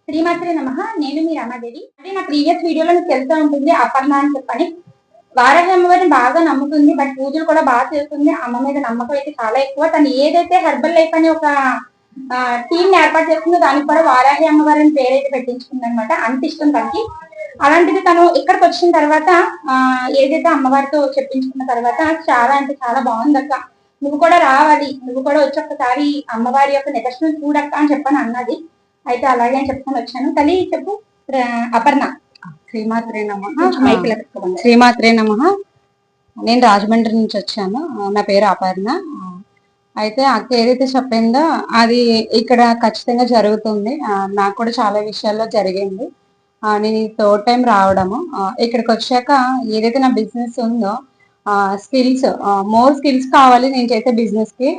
శ్రీమాత్రే నమః. నేను మీ రమాదేవి. అంటే నా ప్రీవియస్ వీడియోలో మీకు తెలుస్తూ ఉంటుంది అపర్ణ అని చెప్పని. వారాహి అమ్మవారిని బాగా నమ్ముతుంది, బట్ పూజలు కూడా బాగా చేస్తుంది. అమ్మ మీద నమ్మకం అయితే చాలా ఎక్కువ. తను ఏదైతే హెర్బల్ లైఫ్ అని ఒక టీమ్ ఏర్పాటు చేస్తుందో దానికి కూడా వారాహి అమ్మవారిని పేరైతే పెట్టించుకుంది అనమాట. అంత ఇష్టం తనకి. అలాంటిది తను ఇక్కడికి వచ్చిన తర్వాత ఏదైతే అమ్మవారితో చెప్పించుకున్న తర్వాత చాలా అంటే చాలా బాగుంది అక్క, నువ్వు కూడా రావాలి, నువ్వు కూడా వచ్చి ఒక్కసారి అమ్మవారి యొక్క నిదర్శనం చూడక్క అని చెప్పని అన్నది. అయితే అలాగే అని చెప్పుకొని వచ్చాను. తల్లి చెప్పు. అపర్ణ. శ్రీమాత్రే నమః. శ్రీమాత్రే నమః. నేను రాజమండ్రి నుంచి వచ్చాను. నా పేరు అపర్ణ. అయితే అక్క ఏదైతే చెప్పిందో అది ఇక్కడ ఖచ్చితంగా జరుగుతుంది. నాకు కూడా చాలా విషయాల్లో జరిగింది. నేను థర్డ్ టైం రావడము. ఇక్కడికి వచ్చాక ఏదైతే నా బిజినెస్ ఉందో స్కిల్స్, మోర్ స్కిల్స్ కావాలి నేను చేసే బిజినెస్ కి.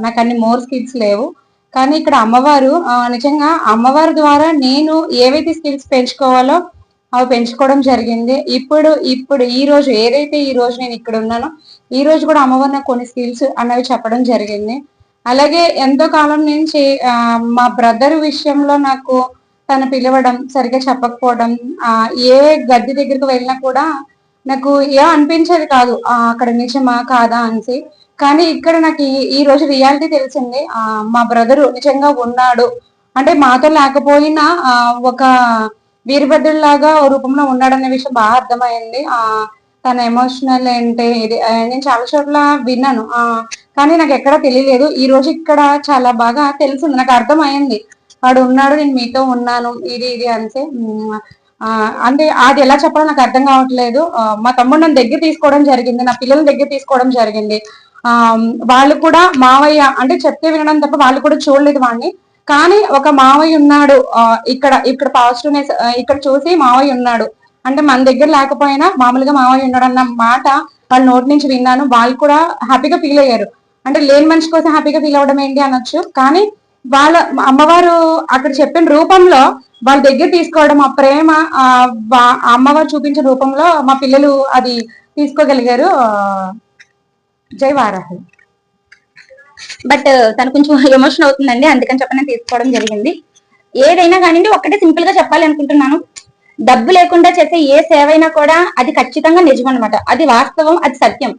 నాకు అన్ని మోర్ స్కిల్స్ లేవు. కానీ ఇక్కడ అమ్మవారు నిజంగా అమ్మవారి ద్వారా నేను ఏవైతే స్కిల్స్ పెంచుకోవాలో అవి పెంచుకోవడం జరిగింది. ఇప్పుడు ఈ రోజు ఏదైతే ఈ రోజు నేను ఇక్కడ ఉన్నానో ఈ రోజు కూడా అమ్మవారు నాకు కొన్ని స్కిల్స్ అన్నవి చెప్పడం జరిగింది. అలాగే ఎంతో కాలం నుంచి మా బ్రదర్ విషయంలో నాకు తను పిలవడం, సరిగ్గా చెప్పకపోవడం, ఏ గద్దె దగ్గరికి వెళ్ళినా కూడా నాకు ఏం అనిపించేది కాదు అక్కడ నిజమా కాదా అనేసి. కానీ ఇక్కడ నాకు ఈ రోజు రియాలిటీ తెలిసింది. మా బ్రదరు నిజంగా ఉన్నాడు అంటే మాతో లేకపోయినా ఒక వీరభద్రులాగా రూపంలో ఉన్నాడనే విషయం బాగా అర్థమైంది. తన ఎమోషనల్ ఏంటి ఇది నేను చాలా చోట్ల విన్నాను, కానీ నాకు ఎక్కడ తెలియలేదు. ఈ రోజు ఇక్కడ చాలా బాగా తెలిసింది, నాకు అర్థమైంది వాడు ఉన్నాడు, నేను మీతో ఉన్నాను ఇది అంటే. అంటే అది ఎలా చెప్పాలో నాకు అర్థం కావట్లేదు. మా తమ్ముడు నన్ను దగ్గర తీసుకోవడం జరిగింది, నా పిల్లల దగ్గర తీసుకోవడం జరిగింది. వాళ్ళు కూడా మావయ్య అంటే చెప్తే వినడం తప్ప వాళ్ళు కూడా చూడలేదు వాడిని. కానీ ఒక మావయ్య ఉన్నాడు ఇక్కడ పాజిటివ్నెస్ ఇక్కడ చూసి మావయ్య ఉన్నాడు అంటే మన దగ్గర లేకపోయినా మామూలుగా మావయ్య ఉన్నాడు అన్న మాట వాళ్ళ నోటి నుంచి విన్నాను. వాళ్ళు కూడా హ్యాపీగా ఫీల్ అయ్యారు. అంటే లేని మనిషి కోసం హ్యాపీగా ఫీల్ అవ్వడం ఏంటి అనొచ్చు, కానీ వాళ్ళ అమ్మవారు అక్కడ చెప్పిన రూపంలో వాళ్ళ దగ్గర తీసుకోవడం, ఆ ప్రేమ అమ్మవారు చూపించిన రూపంలో మా పిల్లలు అది తీసుకోగలిగారు. జై వారాహి. బట్ తను కొంచెం ఎమోషన్ అవుతుందండి, అందుకని చెప్పి నేను తీసుకోవడం జరిగింది. ఏదైనా కానివ్వండి ఒకటే సింపుల్ గా చెప్పాలి అనుకుంటున్నాను, డబ్బు లేకుండా చేసే ఏ సేవ అయినా కూడా అది ఖచ్చితంగా నిజం అనమాట. అది వాస్తవం, అది సత్యం.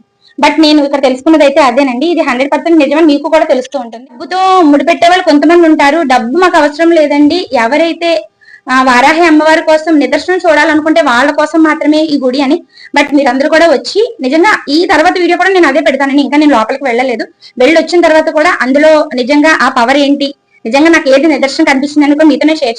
బట్ నేను ఇక్కడ తెలుసుకున్నది అయితే అదేనండి, ఇది 100% నిజమని మీకు కూడా తెలుస్తూ ఉంటుంది. డబ్బుతో ముడిపెట్టే వాళ్ళు కొంతమంది ఉంటారు. డబ్బు మాకు అవసరం లేదండి, ఎవరైతే వారాహి అమ్మవారి కోసం నిదర్శనం చూడాలనుకుంటే వాళ్ళ కోసం మాత్రమే ఈ గుడి అని. బట్ మీరందరూ కూడా వచ్చి నిజంగా ఈ తర్వాత వీడియో కూడా నేను అదే పెడతానని, ఇంకా నేను లోపలికి వెళ్ళలేదు. వెళ్ళి వచ్చిన తర్వాత కూడా అందులో నిజంగా ఆ పవర్ ఏంటి, నిజంగా నాకు ఏది నిదర్శనం కనిపిస్తుంది అని కూడా మీతోనే షేర్